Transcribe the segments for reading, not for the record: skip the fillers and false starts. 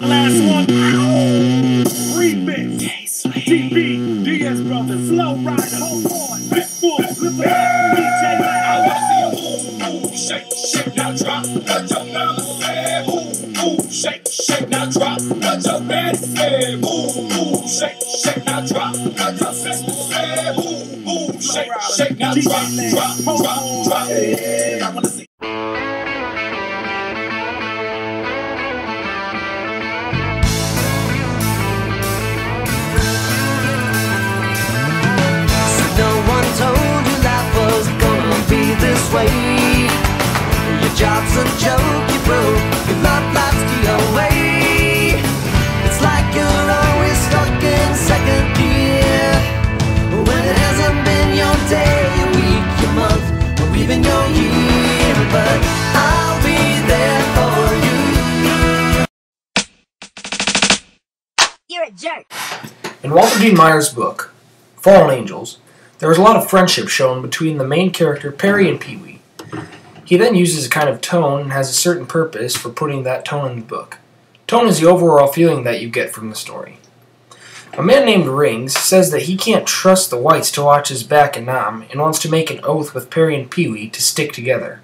Last one. Remix. DB, DS Brothers, Slow Ride, Home Boy, Pitbull, Flip It Up, DJ Loud. I wanna see you move, shake, shake, now drop. What your mama said, move, shake, shake, now drop. What your daddy said, move, shake, shake, now drop. What your sister said, move, shake, shake, now drop, drop, drop, drop. I wanna see. Your job's a joke, you broke, your love life's the away. It's like you're always stuck in second gear, when it hasn't been your day, your week, your month, or even your year. But I'll be there for you. You're a jerk. In Walter Dean Meyer's book, Fallen Angels, there was a lot of friendship shown between the main character Perry and Pee-wee. He then uses a kind of tone and has a certain purpose for putting that tone in the book. Tone is the overall feeling that you get from the story. A man named Rings says that he can't trust the whites to watch his back and Nam and wants to make an oath with Perry and Pee-wee to stick together.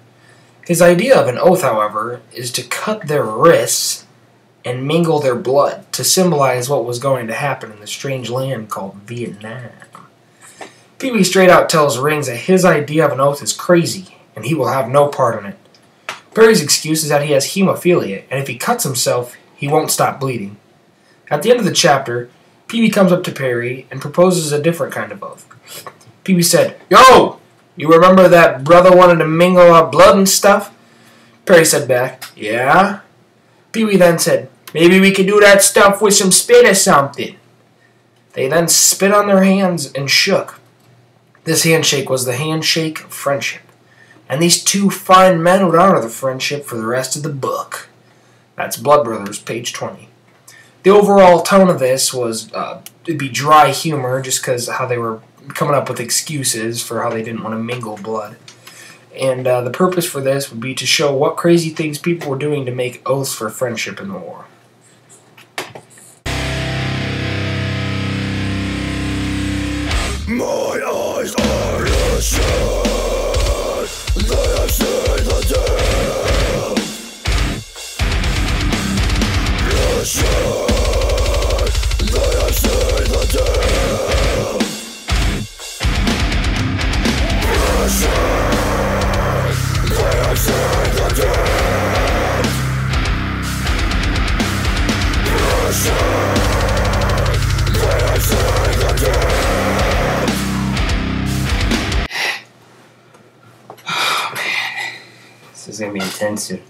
His idea of an oath, however, is to cut their wrists and mingle their blood to symbolize what was going to happen in the strange land called Vietnam. Pee-wee straight out tells Rings that his idea of an oath is crazy and he will have no part in it. Perry's excuse is that he has hemophilia, and if he cuts himself, he won't stop bleeding. At the end of the chapter, Pee-wee comes up to Perry and proposes a different kind of oath. Pee-wee said, "Yo! You remember that brother wanted to mingle our blood and stuff?" Perry said back, "Yeah." Pee-wee then said, "Maybe we could do that stuff with some spit or something." They then spit on their hands and shook. This handshake was the handshake of friendship. And these two fine men would honor the friendship for the rest of the book. That's Blood Brothers, page 20. The overall tone of this was, it'd be dry humor, just because how they were coming up with excuses for how they didn't want to mingle blood. And the purpose for this would be to show what crazy things people were doing to make oaths for friendship in the war. My eyes are shut. They have seen the damned. Shut. They have seen the damned. Shut. They have seen the damned. Shut. They have seen the damned. This is gonna be intense, dude.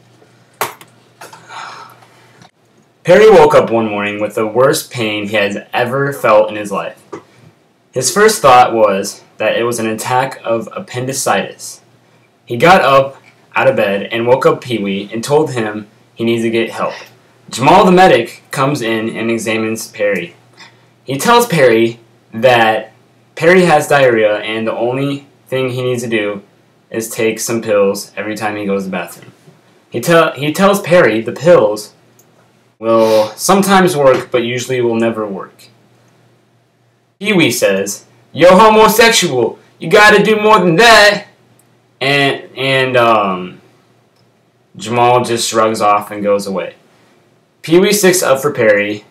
Perry woke up one morning with the worst pain he has ever felt in his life. His first thought was that it was an attack of appendicitis. He got up out of bed and woke up Pee-wee and told him he needs to get help. Jamal the medic comes in and examines Perry. He tells Perry that Perry has diarrhea and the only thing he needs to do is take some pills every time he goes to the bathroom. He tells Perry the pills will sometimes work, but usually will never work. Pee-wee says, "Yo, homosexual, you gotta do more than that." And Jamal just shrugs off and goes away. Pee-wee sticks up for Perry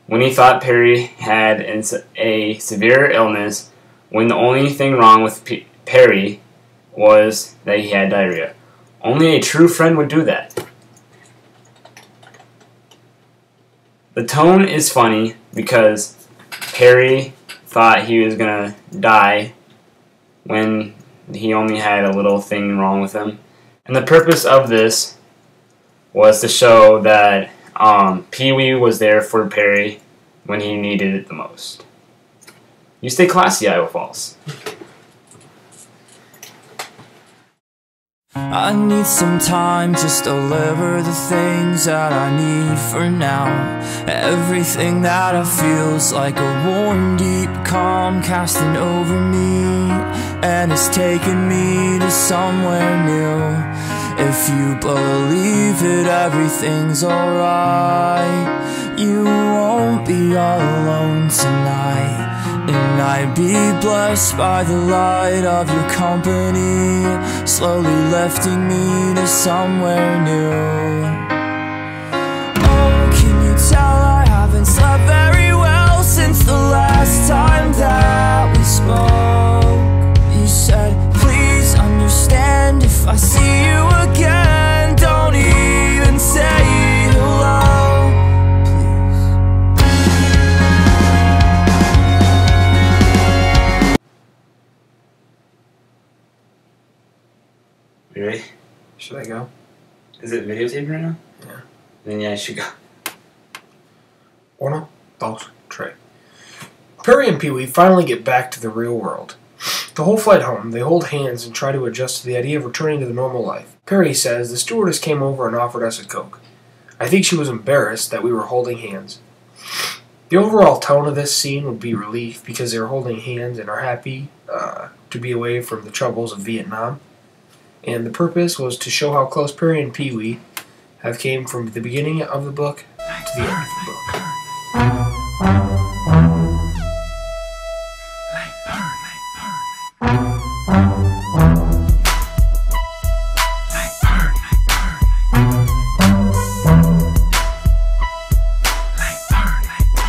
when he thought Perry had a severe illness, when the only thing wrong with Perry was that he had diarrhea. Only a true friend would do that. The tone is funny because Perry thought he was gonna die when he only had a little thing wrong with him. And the purpose of this was to show that Pee-wee was there for Perry when he needed it the most. You stay classy, Iowa Falls. I need some time just to deliver the things that I need for now. Everything that I feel's like a warm, deep calm casting over me, and it's taking me to somewhere new. If you believe it, everything's alright. you won't be all alone tonight. And I'd be blessed by the light of your company, slowly lifting me to somewhere new. Oh, can you tell I haven't slept very well since the last time that we spoke? You said, please understand if I see you again, don't even say hello. You ready? Should I go? Is it videotaped right now? Yeah. Then yeah, I should go. 1, 2, 3. Perry and Pee-wee finally get back to the real world. The whole flight home, they hold hands and try to adjust to the idea of returning to the normal life. Perry says the stewardess came over and offered us a Coke. I think she was embarrassed that we were holding hands. The overall tone of this scene would be relief because they are holding hands and are happy to be away from the troubles of Vietnam. And the purpose was to show how close Perry and Pee-wee have came from the beginning of the book to the end of the book.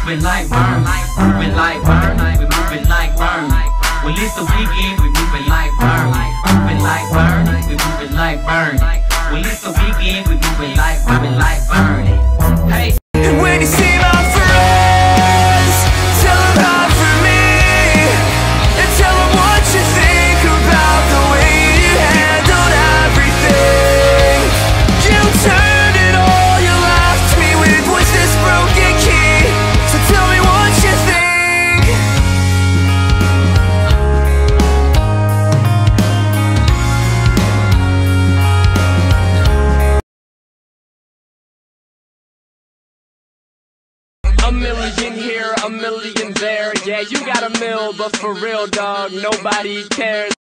Moving like burn, moving like burn, we moving like burn. Well, it's the weekend, we moving like burn, moving like burn, we moving like burn. Well, it's the weekend, we moving like burn. Hey. And when you see my friends, tell them how for me, and tell them what you think about the way you handled everything. You turned it all you left me with was this broken key. So tell me what you think. A million here, a million there. Yeah, you got a mill, but for real, dog, nobody cares.